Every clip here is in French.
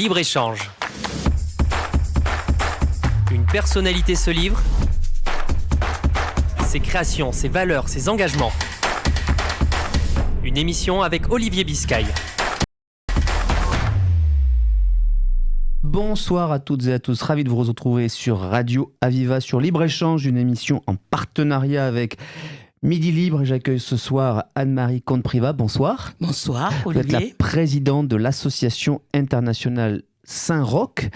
Libre-échange. Une personnalité se livre, ses créations, ses valeurs, ses engagements. Une émission avec Olivier Biscay. Bonsoir à toutes et à tous, ravi de vous retrouver sur Radio Aviva, sur Libre-Échange, une émission en partenariat avec Midi Libre. J'accueille ce soir Anne-Marie Comte-Privat, bonsoir. Bonsoir Olivier. Vous êtes la présidente de l'Association internationale Saint-Roch,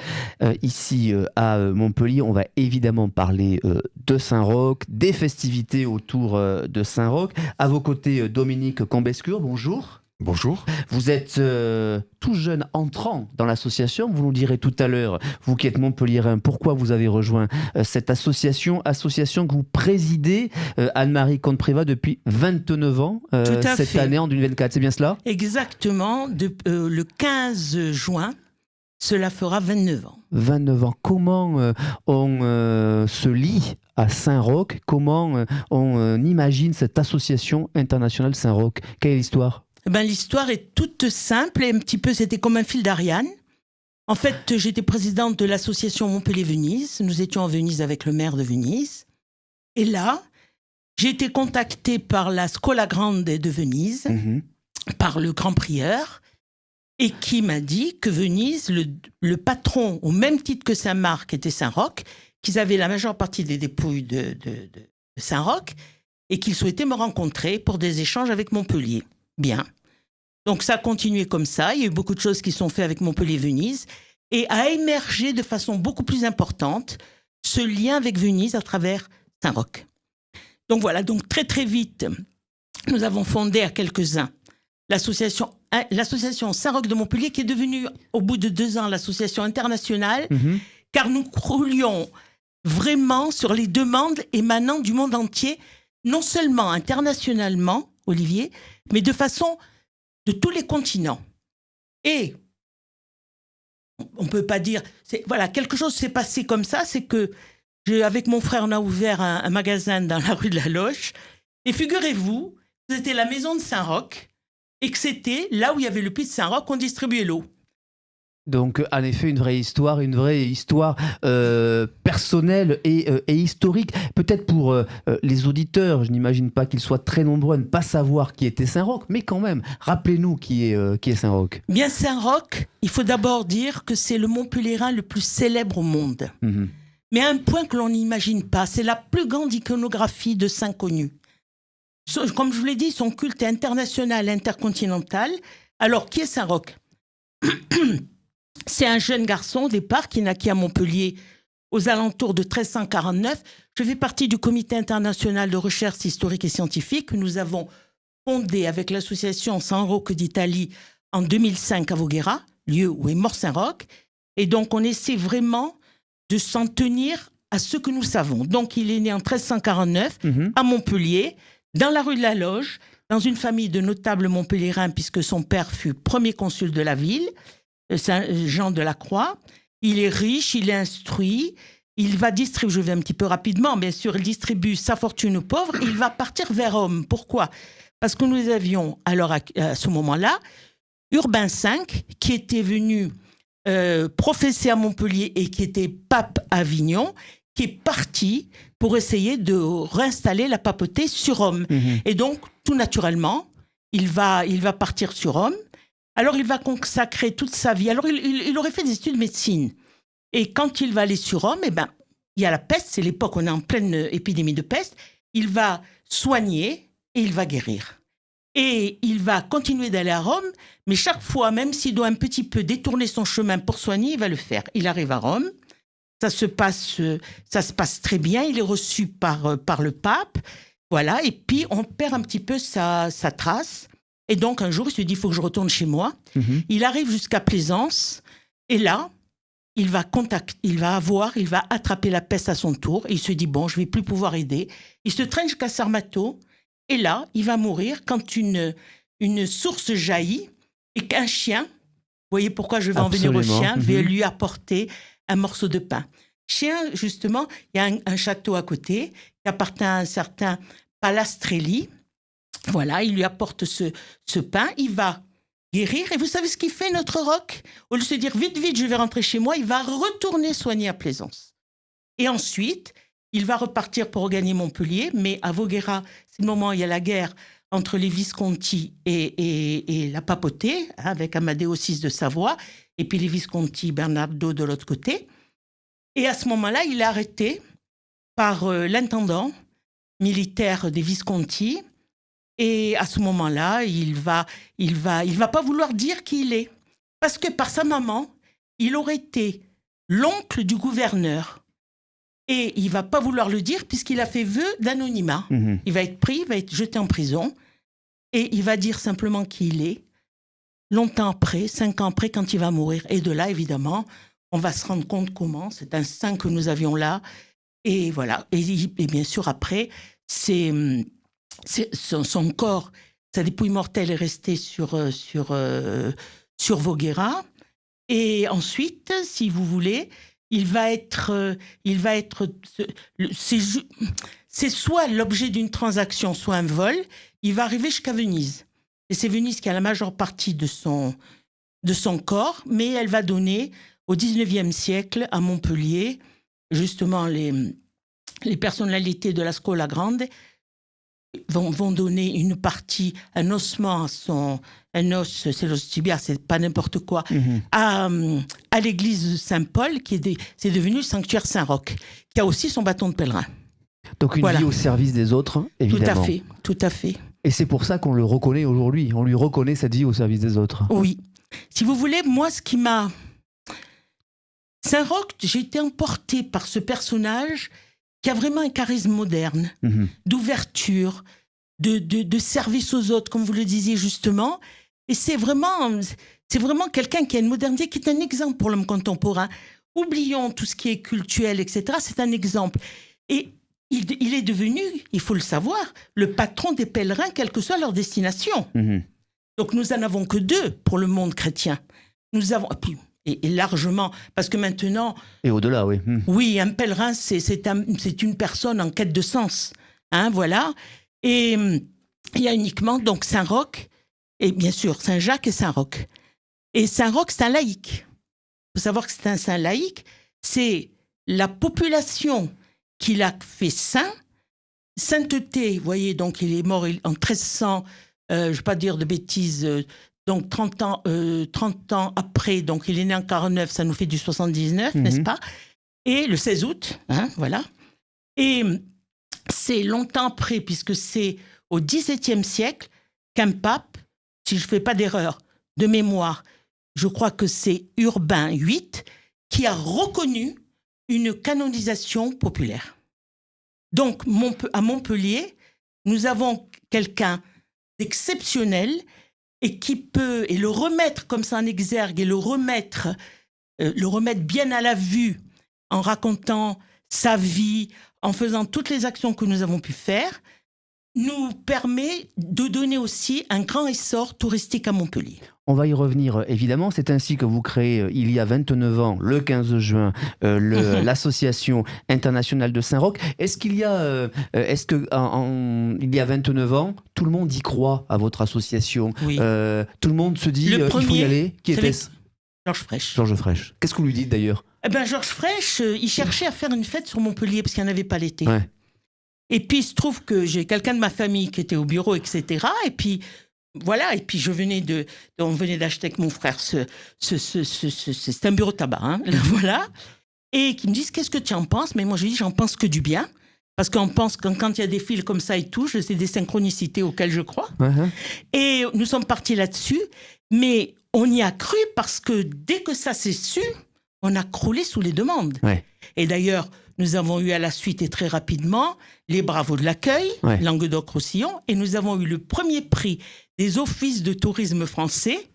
ici à Montpellier. On va évidemment parler de Saint-Roch, des festivités autour de Saint-Roch. À vos côtés, Dominique Combescure, bonjour. Bonjour. Vous êtes tout jeune entrant dans l'association. Vous nous direz tout à l'heure, vous qui êtes montpelliérain, pourquoi vous avez rejoint cette association que vous présidez, Anne-Marie Comte-Privat, depuis 29 ans, cette année, en 2024. C'est bien cela ? Exactement. Le 15 juin, cela fera 29 ans. 29 ans. Comment on se lie à Saint-Roch ? Comment on imagine cette association internationale Saint-Roch ? Quelle est l'histoire ? L'histoire est toute simple et un petit peu, c'était comme un fil d'Ariane. En fait, j'étais présidente de l'association Montpellier-Venise. Nous étions à Venise avec le maire de Venise. Et là, j'ai été contactée par la Scola Grande de Venise, par le grand prieur, et qui m'a dit que Venise, le patron, au même titre que Saint-Marc, était Saint-Roch, qu'ils avaient la majeure partie des dépouilles de Saint-Roch, et qu'ils souhaitaient me rencontrer pour des échanges avec Montpellier. Bien. Donc ça a continué comme ça. Il y a eu beaucoup de choses qui sont faites avec Montpellier-Venise et a émergé de façon beaucoup plus importante ce lien avec Venise à travers Saint-Roch. Donc voilà, donc très très vite, nous avons fondé à quelques-uns l'association Saint-Roch de Montpellier qui est devenue au bout de 2 ans l'association internationale car nous croulions vraiment sur les demandes émanant du monde entier, non seulement internationalement, Olivier, mais de façon de tous les continents. Et on ne peut pas dire... Voilà, quelque chose s'est passé comme ça, c'est que avec mon frère, on a ouvert un magasin dans la rue de la Loche. Et figurez-vous, c'était la maison de Saint-Roch et que c'était là où il y avait le puits de Saint-Roch qu'on distribuait l'eau. Donc, en effet, une vraie histoire personnelle et historique. Peut-être pour les auditeurs, je n'imagine pas qu'ils soient très nombreux à ne pas savoir qui était Saint-Roch, mais quand même, rappelez-nous qui est Saint-Roch. Bien, Saint-Roch, il faut d'abord dire que c'est le Montpelliérain le plus célèbre au monde. Mais à un point que l'on n'imagine pas, c'est la plus grande iconographie de saints connus. Comme je vous l'ai dit, son culte est international, intercontinental. Alors, qui est Saint-Roch ? C'est un jeune garçon au départ qui naquit à Montpellier aux alentours de 1349. Je fais partie du comité international de recherche historique et scientifique que nous avons fondé avec l'association Saint-Roch d'Italie en 2005 à Voghera, lieu où est mort Saint-Roch. Et donc on essaie vraiment de s'en tenir à ce que nous savons. Donc il est né en 1349 à Montpellier, dans la rue de la Loge, dans une famille de notables montpelliérains puisque son père fut premier consul de la ville, Saint-Jean de la Croix. Il est riche, il est instruit, il va distribuer, je vais un petit peu rapidement, bien sûr, il distribue sa fortune aux pauvres, il va partir vers Rome. Pourquoi ? Parce que nous avions, alors à ce moment-là, Urbain V, qui était venu professer à Montpellier et qui était pape à Avignon, qui est parti pour essayer de réinstaller la papauté sur Rome. Et donc, tout naturellement, il va partir sur Rome. Alors, il va consacrer toute sa vie. Alors, il aurait fait des études de médecine. Et quand il va aller sur Rome, il y a la peste. C'est l'époque où on est en pleine épidémie de peste. Il va soigner et il va guérir. Et il va continuer d'aller à Rome, mais chaque fois, même s'il doit un petit peu détourner son chemin pour soigner, il va le faire. Il arrive à Rome. Ça se passe très bien. Il est reçu par le pape. Voilà. Et puis, on perd un petit peu sa trace. Et donc, un jour, il se dit, il faut que je retourne chez moi. Il arrive jusqu'à Plaisance. Et là, il va attraper la peste à son tour. Et il se dit, bon, je ne vais plus pouvoir aider. Il se traîne jusqu'à Sarmato. Et là, il va mourir quand une source jaillit et qu'un chien, vous voyez pourquoi je vais en venir au chien, va lui apporter un morceau de pain. Chien, justement, il y a un château à côté qui appartient à un certain Palastrelli. Voilà, il lui apporte ce pain. Il va guérir. Et vous savez ce qu'il fait, notre Roch ? Au lieu de se dire, vite, vite, je vais rentrer chez moi, il va retourner soigner à Plaisance. Et ensuite, il va repartir pour regagner Montpellier, mais à Voghera, c'est le moment où il y a la guerre entre les Visconti et la papauté, avec Amadeo VI de Savoie, et puis les Visconti, Bernardo de l'autre côté. Et à ce moment-là, il est arrêté par l'intendant militaire des Visconti. Et à ce moment-là, il va pas vouloir dire qui il est. Parce que par sa maman, il aurait été l'oncle du gouverneur. Et il va pas vouloir le dire puisqu'il a fait vœu d'anonymat. Mhm. Il va être pris, il va être jeté en prison. Et il va dire simplement qui il est. Longtemps après, 5 ans après, quand il va mourir. Et de là, évidemment, on va se rendre compte comment. C'est un saint que nous avions là. Et voilà. Et bien sûr, après, son corps, sa dépouille mortelle est restée sur Voghera. Et ensuite, si vous voulez, c'est soit l'objet d'une transaction, soit un vol. Il va arriver jusqu'à Venise. Et c'est Venise qui a la majeure partie de son corps, mais elle va donner au 19e siècle à Montpellier, justement les personnalités de la Scola Grande vont donner une partie, un ossement un os, c'est l'os tibia, c'est pas n'importe quoi, à l'église de Saint-Paul, c'est devenu le sanctuaire Saint-Roch, qui a aussi son bâton de pèlerin. Donc une vie au service des autres, évidemment. Tout à fait. Et c'est pour ça qu'on le reconnaît aujourd'hui. On lui reconnaît cette vie au service des autres. Oui. Si vous voulez, moi, Saint-Roch, j'ai été emportée par ce personnage qui a vraiment un charisme moderne, d'ouverture, de service aux autres, comme vous le disiez justement. Et c'est vraiment quelqu'un qui a une modernité, qui est un exemple pour l'homme contemporain. Oublions tout ce qui est cultuel, etc. C'est un exemple. Et il est devenu, il faut le savoir, le patron des pèlerins, quelle que soit leur destination. Donc nous n'en avons que 2 pour le monde chrétien. Nous avons... Et largement, parce que maintenant... Et au-delà, oui. Oui, un pèlerin, c'est une personne en quête de sens. Hein, voilà. Et il y a uniquement donc Saint-Roch, et bien sûr Saint-Jacques et Saint-Roch. Et Saint-Roch, c'est un laïc. Il faut savoir que c'est un saint laïc. C'est la population qui l'a fait saint. Sainteté, vous voyez, donc il est mort en 1300, je ne vais pas dire de bêtises... Donc 30 ans après, donc il est né en 49, ça nous fait du 79, n'est-ce pas ? Et le 16 août, voilà. Et c'est longtemps après, puisque c'est au XVIIe siècle qu'un pape, si je ne fais pas d'erreur de mémoire, je crois que c'est Urbain VIII, qui a reconnu une canonisation populaire. Donc à Montpellier, nous avons quelqu'un d'exceptionnel et qui peut, et le remettre comme ça en exergue, et le remettre bien à la vue, en racontant sa vie, en faisant toutes les actions que nous avons pu faire, nous permet de donner aussi un grand essor touristique à Montpellier. On va y revenir, évidemment. C'est ainsi que vous créez, il y a 29 ans, le 15 juin, l'Association internationale de Saint-Roch. Est-ce qu'il y a 29 ans, tout le monde y croit à votre association ? Oui. Tout le monde se dit, il faut y aller. Qui était-ce ? Georges Frêche. Georges Frêche. Qu'est-ce que vous lui dites d'ailleurs ? Georges Frêche, il cherchait à faire une fête sur Montpellier, parce qu'il n'y en avait pas l'été. Ouais. Et puis, il se trouve que j'ai quelqu'un de ma famille qui était au bureau, etc. Et puis... Voilà, et puis on venait d'acheter avec mon frère c'est un bureau de tabac, hein, voilà, et qui me disent qu'est-ce que tu en penses, mais moi je dis j'en pense que du bien, parce qu'on pense que quand il y a des fils comme ça et tout, c'est des synchronicités auxquelles je crois, et nous sommes partis là-dessus, mais on y a cru parce que dès que ça s'est su, on a croulé sous les demandes. Ouais. Et d'ailleurs, nous avons eu à la suite et très rapidement les Bravos de l'accueil, Languedoc-Roussillon, et nous avons eu le premier prix des offices de tourisme français.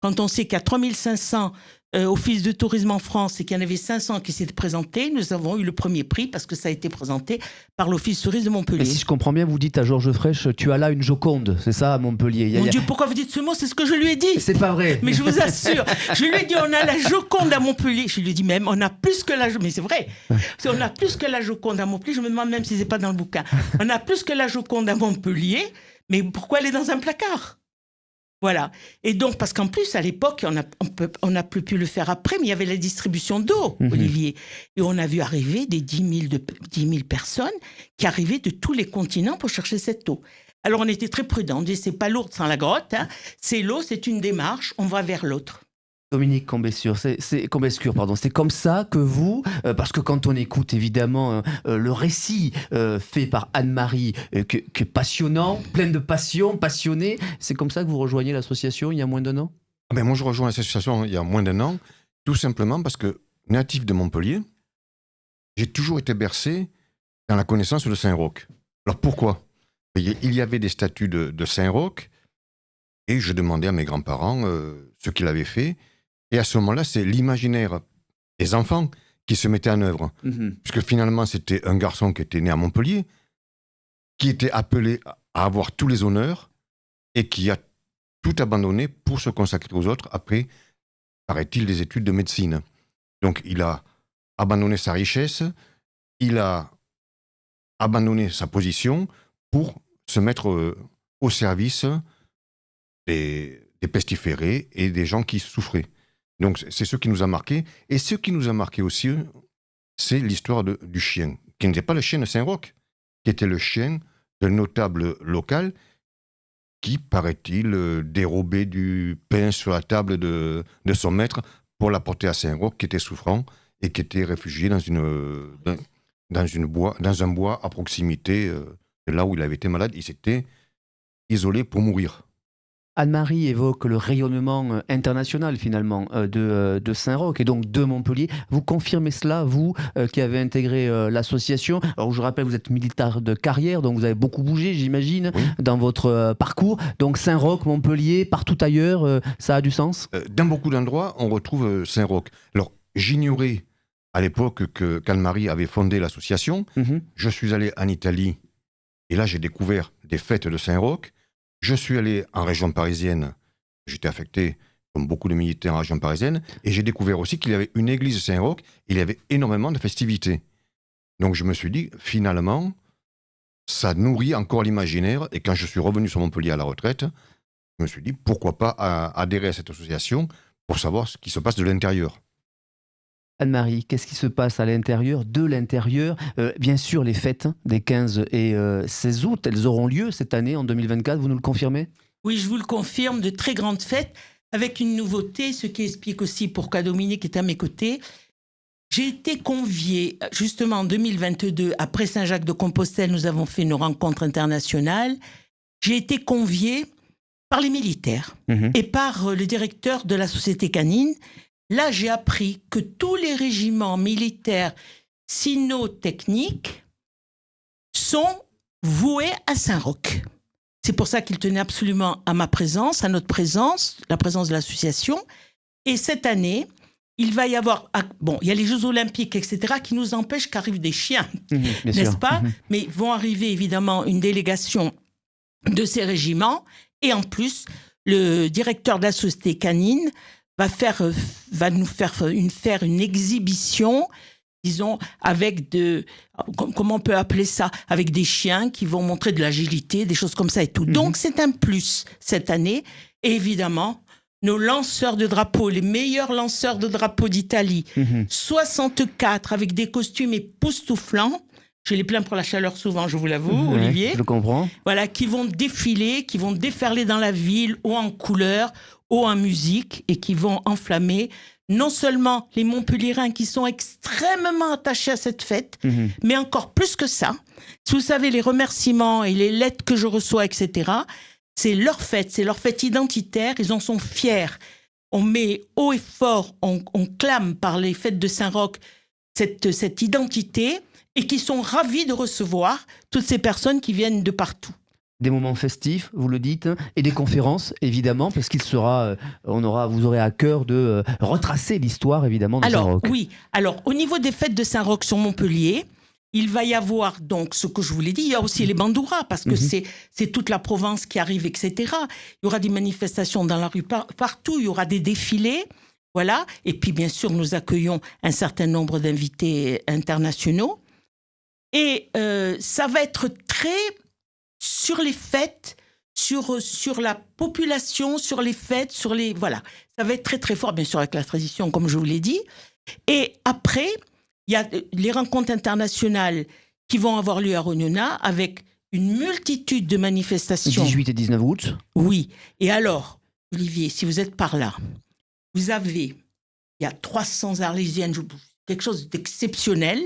Quand on sait qu'il y a 3500 offices de tourisme en France et qu'il y en avait 500 qui s'étaient présentés, nous avons eu le premier prix parce que ça a été présenté par l'Office tourisme de Montpellier. Et si je comprends bien, vous dites à Georges Frêche, tu as là une Joconde, c'est ça à Montpellier ? Mon Dieu, pourquoi vous dites ce mot ? C'est ce que je lui ai dit. C'est pas vrai. Mais je vous assure, je lui ai dit, on a la Joconde à Montpellier. Je lui ai dit même, on a plus que la Joconde. Mais c'est vrai, on a plus que la Joconde à Montpellier. Je me demande même si c'est pas dans le bouquin. On a plus que la Joconde à Montpellier, mais pourquoi elle est dans un placard ? Voilà. Et donc, parce qu'en plus, à l'époque, on n'a plus pu le faire après, mais il y avait la distribution d'eau, Olivier. Et on a vu arriver des 10 000 personnes qui arrivaient de tous les continents pour chercher cette eau. Alors, on était très prudents. On dit, c'est pas l'ours sans la grotte. Hein. C'est l'eau, c'est une démarche. On va vers l'autre. Dominique Combescure, c'est comme ça que vous, parce que quand on écoute évidemment le récit fait par Anne-Marie, qui est passionnant, plein de passion, passionné, c'est comme ça que vous rejoignez l'association il y a moins d'1 an ? Moi, je rejoins l'association il y a moins d'1 an, tout simplement parce que, natif de Montpellier, j'ai toujours été bercé dans la connaissance de Saint-Roch. Alors pourquoi ? Il y avait des statues de Saint-Roch, et je demandais à mes grands-parents ce qu'il avait fait. Et à ce moment-là, c'est l'imaginaire des enfants qui se mettait en œuvre. Puisque finalement, c'était un garçon qui était né à Montpellier, qui était appelé à avoir tous les honneurs et qui a tout abandonné pour se consacrer aux autres après, paraît-il, des études de médecine. Donc, il a abandonné sa richesse, il a abandonné sa position pour se mettre au service des pestiférés et des gens qui souffraient. Donc, c'est ce qui nous a marqué. Et ce qui nous a marqué aussi, c'est l'histoire du chien, qui n'était pas le chien de Saint-Roch, qui était le chien d'un notable local qui, paraît-il, dérobait du pain sur la table de son maître pour l'apporter à Saint-Roch, qui était souffrant et qui était réfugié dans un bois à proximité de là où il avait été malade. Il s'était isolé pour mourir. Anne-Marie évoque le rayonnement international finalement de Saint-Roch et donc de Montpellier. Vous confirmez cela, vous qui avez intégré l'association. Alors je rappelle, vous êtes militaire de carrière, donc vous avez beaucoup bougé, j'imagine, dans votre parcours. Donc Saint-Roch, Montpellier, partout ailleurs, ça a du sens ? Dans beaucoup d'endroits, on retrouve Saint-Roch. Alors j'ignorais à l'époque qu'Anne-Marie avait fondé l'association. Je suis allé en Italie et là j'ai découvert des fêtes de Saint-Roch. Je suis allé en région parisienne, j'étais affecté comme beaucoup de militaires en région parisienne, et j'ai découvert aussi qu'il y avait une église Saint-Roch, il y avait énormément de festivités. Donc je me suis dit, finalement, ça nourrit encore l'imaginaire, et quand je suis revenu sur Montpellier à la retraite, je me suis dit, pourquoi pas adhérer à cette association pour savoir ce qui se passe de l'intérieur. Anne-Marie, qu'est-ce qui se passe à l'intérieur, de l'intérieur ? Bien sûr, les fêtes des 15 et 16 août, elles auront lieu cette année, en 2024, vous nous le confirmez ? Oui, je vous le confirme, de très grandes fêtes, avec une nouveauté, ce qui explique aussi pourquoi Dominique est à mes côtés. J'ai été conviée, justement en 2022, après Saint-Jacques-de-Compostelle, nous avons fait nos rencontres internationales. J'ai été conviée par les militaires et par le directeur de la société canine. Là, j'ai appris que tous les régiments militaires cynotechniques sont voués à Saint-Roch. C'est pour ça qu'il tenait absolument à ma présence, à notre présence, la présence de l'association. Et cette année, il va y avoir... il y a les Jeux Olympiques, etc., qui nous empêchent qu'arrivent des chiens, n'est-ce pas ? Mais vont arriver, évidemment, une délégation de ces régiments. Et en plus, le directeur de la société canine va nous faire une exhibition, disons, avec comment on peut appeler ça, avec des chiens qui vont montrer de l'agilité, des choses comme ça et tout. Donc c'est un plus cette année. Et évidemment, nos lanceurs de drapeaux, les meilleurs lanceurs de drapeaux d'Italie, 64 avec des costumes époustouflants. Je les plains pour la chaleur souvent, je vous l'avoue, Olivier. Je le comprends. Voilà, qui vont défiler, qui vont déferler dans la ville, haut en couleurs, haut en musique, et qui vont enflammer non seulement les Montpelliérains qui sont extrêmement attachés à cette fête, mais encore plus que ça. Si vous savez, les remerciements et les lettres que je reçois, etc., c'est leur fête identitaire, ils en sont fiers. On met haut et fort, on clame par les fêtes de Saint-Roch cette identité, et qui sont ravis de recevoir toutes ces personnes qui viennent de partout. Des moments festifs, vous le dites, et des conférences, évidemment, parce vous aurez à cœur de retracer l'histoire, évidemment, de Saint-Roch. Oui, alors, au niveau des fêtes de Saint-Roch sur Montpellier, il va y avoir donc ce que je vous l'ai dit, il y a aussi les bandouras, parce que c'est toute la Provence qui arrive, etc. Il y aura des manifestations dans la rue partout, il y aura des défilés, voilà. Et puis, bien sûr, nous accueillons un certain nombre d'invités internationaux. Et ça va être très sur les fêtes sur la population, sur les fêtes, voilà. Ça va être très très fort, bien sûr, avec la tradition, comme je vous l'ai dit. Et après, il y a les rencontres internationales qui vont avoir lieu à Rognona avec une multitude de manifestations. 18 et 19 août. Oui. Et alors, Olivier, si vous êtes par là, il y a 300 Arlésiennes, quelque chose d'exceptionnel.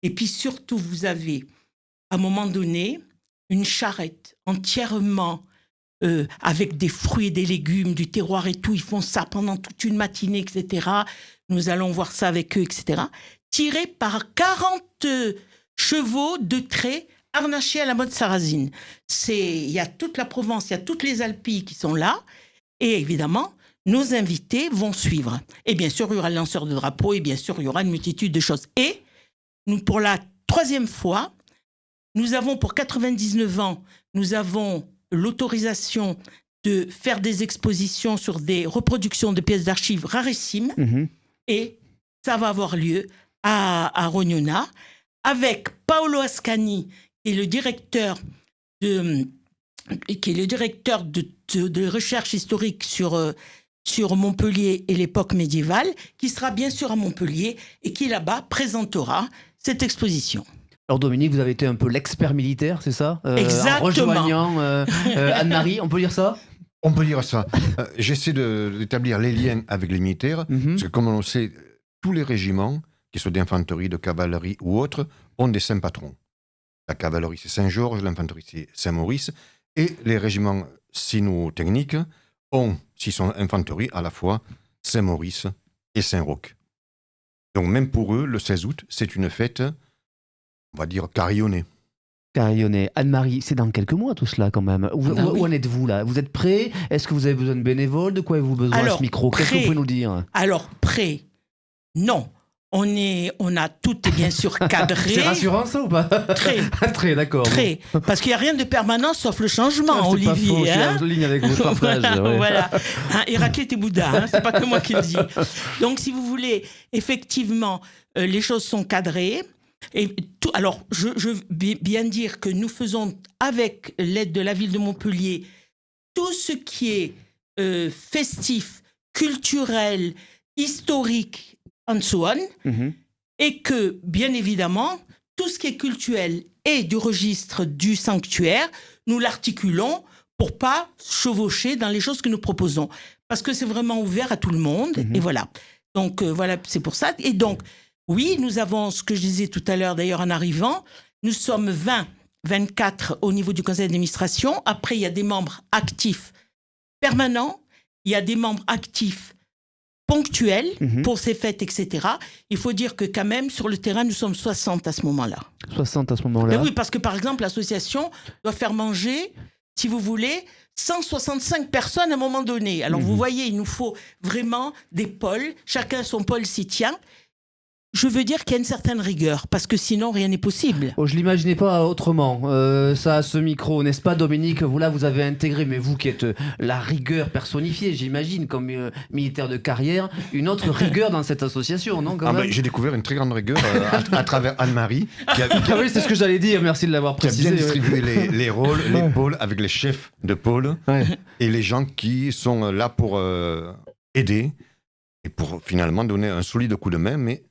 Et puis surtout, vous avez, à un moment donné, une charrette entièrement avec des fruits et des légumes, du terroir et tout. Ils font ça pendant toute une matinée, etc. Nous allons voir ça avec eux, etc. Tiré par 40 chevaux de trait harnachés à la mode sarrasine. Il y a toute la Provence, il y a toutes les Alpilles qui sont là. Et évidemment, nos invités vont suivre. Et bien sûr, il y aura le lanceur de drapeau et bien sûr, il y aura une multitude de choses. Et nous, pour la 3e fois, nous avons, pour 99 ans, nous avons l'autorisation de faire des expositions sur des reproductions de pièces d'archives rarissimes. Et ça va avoir lieu à Rognona avec Paolo Ascani, qui est le directeur de recherche historique sur Montpellier et l'époque médiévale, qui sera bien sûr à Montpellier et qui là-bas présentera cette exposition. Alors Dominique, vous avez été un peu l'expert militaire, c'est ça Exactement. En rejoignant Anne-Marie, on peut dire ça? On peut dire ça. J'essaie d'établir les liens avec les militaires, parce que comme on le sait, tous les régiments, qu'ils soient d'infanterie, de cavalerie ou autres, ont des saints patrons. La cavalerie, c'est Saint-Georges, l'infanterie, c'est Saint-Maurice, et les régiments cynotechniques ont, s'ils sont infanterie, à la fois Saint-Maurice et Saint-Roch. Donc même pour eux, le 16 août, c'est une fête, on va dire, carillonnée. Carillonnée. Anne-Marie, c'est dans quelques mois tout cela quand même. Où en êtes-vous là? Vous êtes prêts? Est-ce que vous avez besoin de bénévoles? De quoi avez-vous besoin à ce micro? Qu'est-ce que vous pouvez nous dire? Alors, prêt? Non. On a tout bien sûr cadré. C'est rassurant ça ou pas? Très. Très, d'accord. Très. Parce qu'il n'y a rien de permanent sauf le changement, Olivier. C'est pas faux, je suis en ligne avec votre partage. Voilà. Héraclite et Bouddha, c'est pas que moi qui le dis. Donc, si vous voulez, effectivement, les choses sont cadrées. Et tout, alors, je veux bien dire que nous faisons, avec l'aide de la ville de Montpellier, tout ce qui est festif, culturel, historique, and so on, et que, bien évidemment, tout ce qui est culturel et du registre du sanctuaire, nous l'articulons pour pas chevaucher dans les choses que nous proposons. Parce que c'est vraiment ouvert à tout le monde, et voilà. Donc, voilà, c'est pour ça. Et donc, oui, nous avons, ce que je disais tout à l'heure d'ailleurs en arrivant, nous sommes 24 au niveau du conseil d'administration. Après, il y a des membres actifs permanents, il y a des membres actifs ponctuels pour ces fêtes, etc. Il faut dire que quand même, sur le terrain, nous sommes 60 à ce moment-là. 60 à ce moment-là. Mais oui, parce que par exemple, l'association doit faire manger, si vous voulez, 165 personnes à un moment donné. Alors vous voyez, il nous faut vraiment des pôles, chacun son pôle s'y tient. Je veux dire qu'il y a une certaine rigueur, parce que sinon, rien n'est possible. Oh, je ne l'imaginais pas autrement, ça, ce micro, n'est-ce pas, Dominique? Vous, là, vous avez intégré, mais vous qui êtes la rigueur personnifiée, j'imagine, comme militaire de carrière, une autre rigueur dans cette association, non quand même? J'ai découvert une très grande rigueur à travers Anne-Marie, Ah oui, c'est ce que j'allais dire, merci de l'avoir qui a précisé. bien distribué les rôles, les pôles, avec les chefs de pôle, et les gens qui sont là pour aider, et pour finalement donner un solide coup de main, mais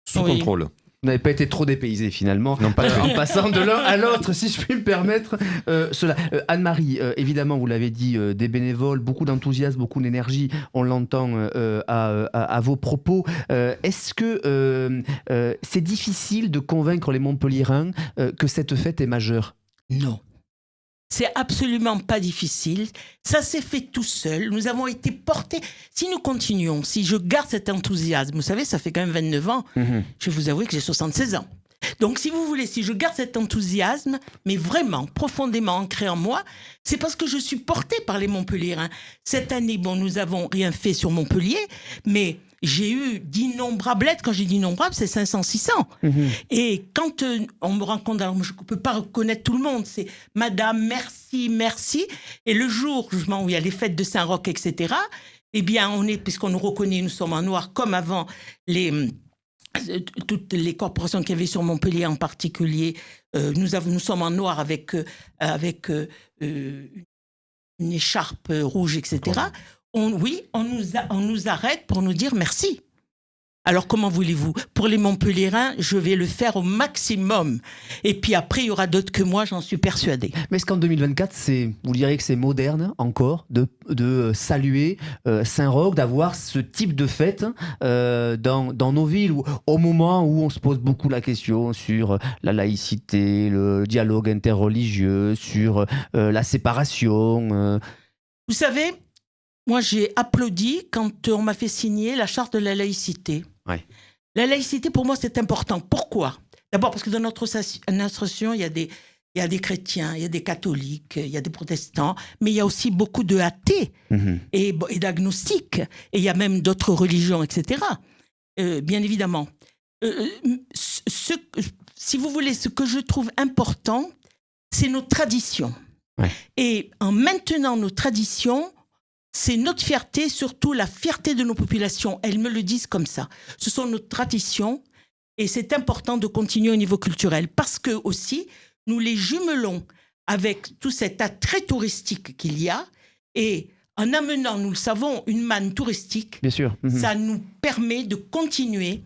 sous contrôle. Vous n'avez pas été trop dépaysé finalement, non, pas en passant de l'un à l'autre, si je puis me permettre cela. Anne-Marie, évidemment, vous l'avez dit, des bénévoles, beaucoup d'enthousiasme, beaucoup d'énergie, on l'entend à vos propos. Est-ce que c'est difficile de convaincre les Montpelliérains que cette fête est majeure? Non. C'est absolument pas difficile. Ça s'est fait tout seul. Nous avons été portés. Si nous continuons, si je garde cet enthousiasme, vous savez, ça fait quand même 29 ans. Je vais vous avouer que j'ai 76 ans. Donc, si vous voulez, si je garde cet enthousiasme, mais vraiment profondément ancré en moi, c'est parce que je suis portée par les Montpelliérains. Cette année, bon, nous n'avons rien fait sur Montpellier, mais j'ai eu d'innombrables lettres. Quand j'ai d'innombrables, c'est 500, 600. Et quand on me rencontre, alors je ne peux pas reconnaître tout le monde, c'est « Madame, merci, merci ». Et le jour justement, où il y a les fêtes de Saint-Roch, etc., eh bien, puisqu'on nous reconnaît, nous sommes en noir, comme avant toutes les corporations qu'il y avait sur Montpellier en particulier, nous sommes en noir avec une écharpe rouge, etc. On nous arrête pour nous dire merci. Alors, comment voulez-vous? Pour les Montpelliérains, je vais le faire au maximum. Et puis après, il y aura d'autres que moi, j'en suis persuadée. Mais est-ce qu'en 2024, vous diriez que c'est moderne encore de saluer Saint-Roch, d'avoir ce type de fête dans nos villes, au moment où on se pose beaucoup la question sur la laïcité, le dialogue interreligieux, sur la séparation Vous savez, moi, j'ai applaudi quand on m'a fait signer la charte de la laïcité. Ouais. La laïcité, pour moi, c'est important. Pourquoi? D'abord, parce que dans notre association, il y a des chrétiens, il y a des catholiques, il y a des protestants, mais il y a aussi beaucoup de athées et d'agnostiques. Et il y a même d'autres religions, etc. Bien évidemment. Si vous voulez, ce que je trouve important, c'est nos traditions. Ouais. Et en maintenant nos traditions, c'est notre fierté, surtout la fierté de nos populations. Elles me le disent comme ça. Ce sont nos traditions et c'est important de continuer au niveau culturel parce que aussi, nous les jumelons avec tout cet attrait touristique qu'il y a et en amenant, nous le savons, une manne touristique, Bien sûr. ça nous permet de continuer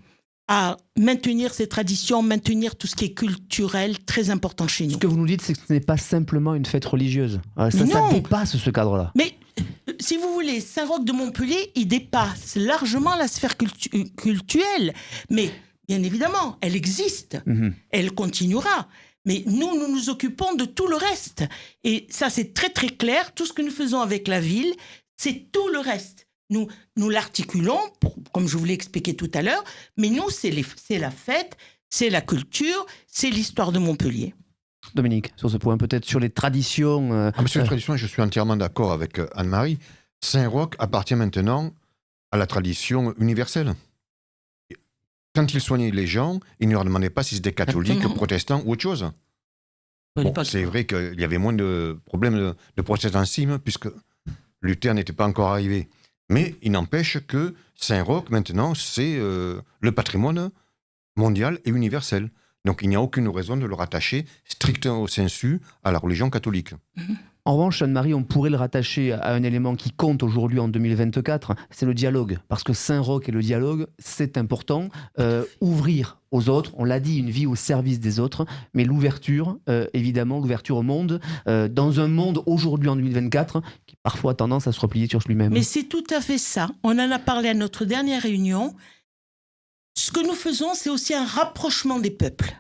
à maintenir ces traditions, maintenir tout ce qui est culturel, très important chez nous. Ce que vous nous dites, c'est que ce n'est pas simplement une fête religieuse. Ça dépasse ce cadre-là. Mais si vous voulez, Saint-Roch de Montpellier, il dépasse largement la sphère cultuelle. Mais bien évidemment, elle existe. Elle continuera. Mais nous nous occupons de tout le reste. Et ça, c'est très très clair. Tout ce que nous faisons avec la ville, c'est tout le reste. Nous l'articulons, comme je vous l'ai expliqué tout à l'heure, mais nous, c'est la fête, c'est la culture, c'est l'histoire de Montpellier. Dominique, sur ce point, peut-être sur les traditions. Sur les traditions, je suis entièrement d'accord avec Anne-Marie. Saint-Roch appartient maintenant à la tradition universelle. Quand il soignait les gens, il ne leur demandait pas si c'était catholique, protestant ou autre chose. C'est vrai qu'il y avait moins de problèmes de protestantisme puisque Luther n'était pas encore arrivé. Mais il n'empêche que Saint-Roch, maintenant, c'est le patrimoine mondial et universel. Donc il n'y a aucune raison de le rattacher strictement au sensu à la religion catholique. En revanche, Anne-Marie, on pourrait le rattacher à un élément qui compte aujourd'hui en 2024, c'est le dialogue. Parce que Saint-Roch et le dialogue, c'est important. Ouvrir aux autres, on l'a dit, une vie au service des autres, mais l'ouverture, évidemment, l'ouverture au monde, dans un monde aujourd'hui en 2024 qui parfois a tendance à se replier sur lui-même. Mais c'est tout à fait ça. On en a parlé à notre dernière réunion. Ce que nous faisons, c'est aussi un rapprochement des peuples.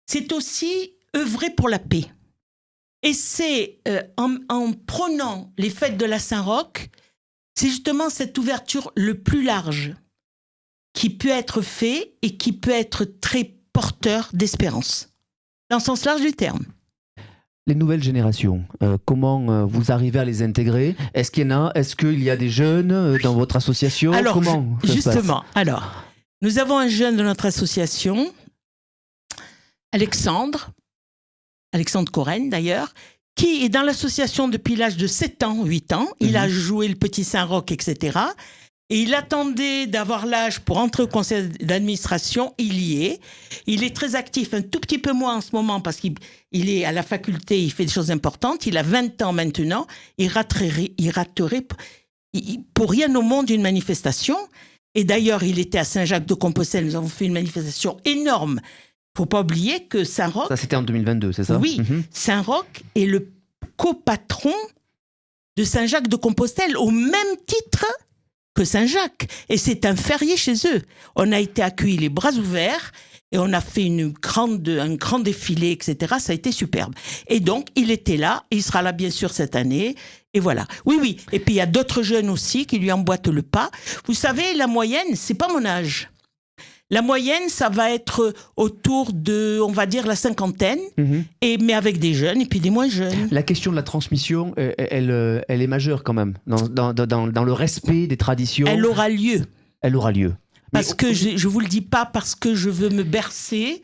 C'est aussi œuvrer pour la paix. Et c'est en prônant les fêtes de la Saint-Roch, c'est justement cette ouverture le plus large qui peut être fait et qui peut être très porteur d'espérance, dans le sens large du terme. Les nouvelles générations, comment vous arrivez à les intégrer? Est-ce qu'il y a des jeunes dans votre association? Alors, comment justement, nous avons un jeune de notre association, Alexandre Corène d'ailleurs, qui est dans l'association depuis l'âge de 7 ans, 8 ans. Il a joué le petit Saint-Roch, etc. Et il attendait d'avoir l'âge pour entrer au conseil d'administration. Il y est. Il est très actif, un tout petit peu moins en ce moment parce qu'il est à la faculté, il fait des choses importantes. Il a 20 ans maintenant. Il raterait pour rien au monde une manifestation. Et d'ailleurs, il était à Saint-Jacques-de-Compostelle. Nous avons fait une manifestation énorme. Il ne faut pas oublier que Saint-Roch... Ça, c'était en 2022, c'est ça? Oui. Saint-Roch est le copatron de Saint-Jacques-de-Compostelle au même titre que Saint-Jacques. Et c'est un férié chez eux. On a été accueillis les bras ouverts et on a fait un grand défilé, etc. Ça a été superbe. Et donc, il était là. Il sera là, bien sûr, cette année. Et voilà. Oui. Et puis, il y a d'autres jeunes aussi qui lui emboîtent le pas. Vous savez, la moyenne, c'est pas mon âge. La moyenne, ça va être autour de, on va dire, la cinquantaine, mais avec des jeunes et puis des moins jeunes. La question de la transmission, elle est majeure quand même, dans le respect des traditions. Elle aura lieu. Parce que je vous le dis pas parce que je veux me bercer,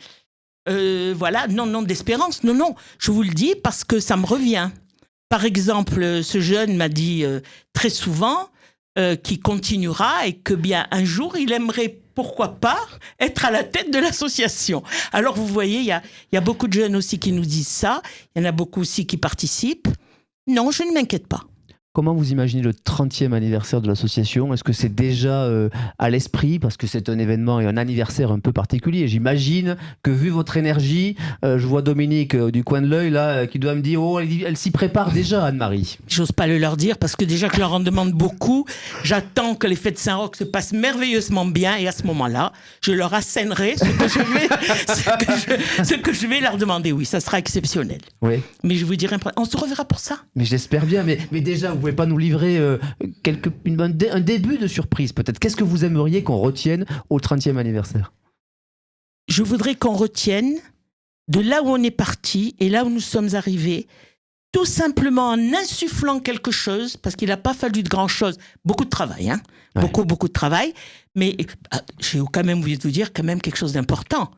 non, d'espérance. Non, je vous le dis parce que ça me revient. Par exemple, ce jeune m'a dit très souvent qu'il continuera et que bien un jour, il aimerait pourquoi pas être à la tête de l'association. Alors vous voyez, il y a beaucoup de jeunes aussi qui nous disent ça. Il y en a beaucoup aussi qui participent. Non, je ne m'inquiète pas. Comment vous imaginez le 30e anniversaire de l'association? Est-ce que c'est déjà à l'esprit? Parce que c'est un événement et un anniversaire un peu particulier. J'imagine que vu votre énergie, je vois Dominique du coin de l'œil là, qui doit me dire « Oh, elle s'y prépare déjà, Anne-Marie ». J'ose pas le leur dire parce que déjà que je leur en demande beaucoup, j'attends que les fêtes Saint-Roch se passent merveilleusement bien et à ce moment-là, je leur assènerai ce que je vais leur demander. Oui, ça sera exceptionnel. Oui. Mais je vous dirai, on se reverra pour ça. Mais j'espère bien. Mais déjà, vous pouvez pas nous livrer un début de surprise peut-être? Qu'est-ce que vous aimeriez qu'on retienne au 30e anniversaire? Je voudrais qu'on retienne de là où on est parti et là où nous sommes arrivés, tout simplement en insufflant quelque chose, parce qu'il n'a pas fallu de grand-chose. Beaucoup de travail, hein. Ouais. Beaucoup de travail. Mais j'ai quand même oublié de vous dire quand même quelque chose d'important.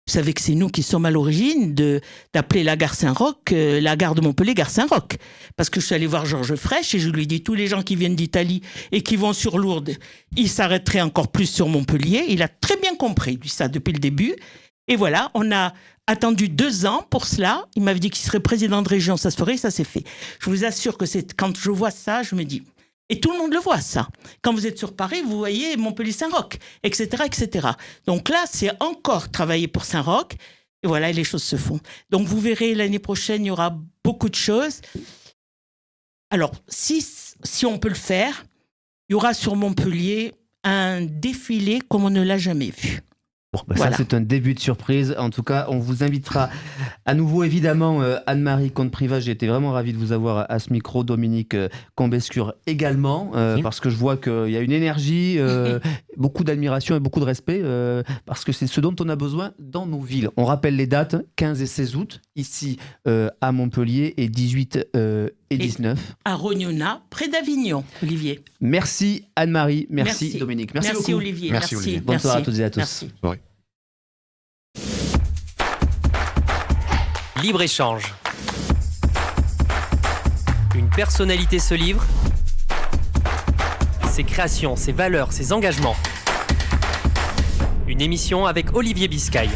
Vous savez que c'est nous qui sommes à l'origine d'appeler la gare Saint-Roch, la gare de Montpellier, gare Saint-Roch. Parce que je suis allé voir Georges Frêche et je lui ai dit, tous les gens qui viennent d'Italie et qui vont sur Lourdes, ils s'arrêteraient encore plus sur Montpellier. Il a très bien compris, lui, ça, depuis le début. Et voilà, on a attendu 2 ans pour cela. Il m'avait dit qu'il serait président de région, ça se ferait, ça s'est fait. Je vous assure que quand je vois ça, je me dis... Et tout le monde le voit, ça. Quand vous êtes sur Paris, vous voyez Montpellier-Saint-Roch, etc., etc. Donc là, c'est encore travailler pour Saint-Roch. Et voilà, et les choses se font. Donc vous verrez, l'année prochaine, il y aura beaucoup de choses. Alors, si on peut le faire, il y aura sur Montpellier un défilé comme on ne l'a jamais vu. Bon, bah Voilà. Ça, c'est un début de surprise. En tout cas, on vous invitera à nouveau, évidemment, Anne-Marie Comte-Privat. J'ai été vraiment ravi de vous avoir à ce micro. Dominique Combescure également, parce que je vois qu'il y a une énergie, beaucoup d'admiration et beaucoup de respect, parce que c'est ce dont on a besoin dans nos villes. On rappelle les dates, 15 et 16 août, ici à Montpellier, et 18 et 19. À Rognona, près d'Avignon, Olivier. Merci Anne-Marie, merci Dominique. Merci beaucoup. Olivier. Merci, Olivier. Bonne soirée à toutes et à tous. Merci. Ouais. Libre-échange. Une personnalité se livre. Ses créations, ses valeurs, ses engagements. Une émission avec Olivier Biscay.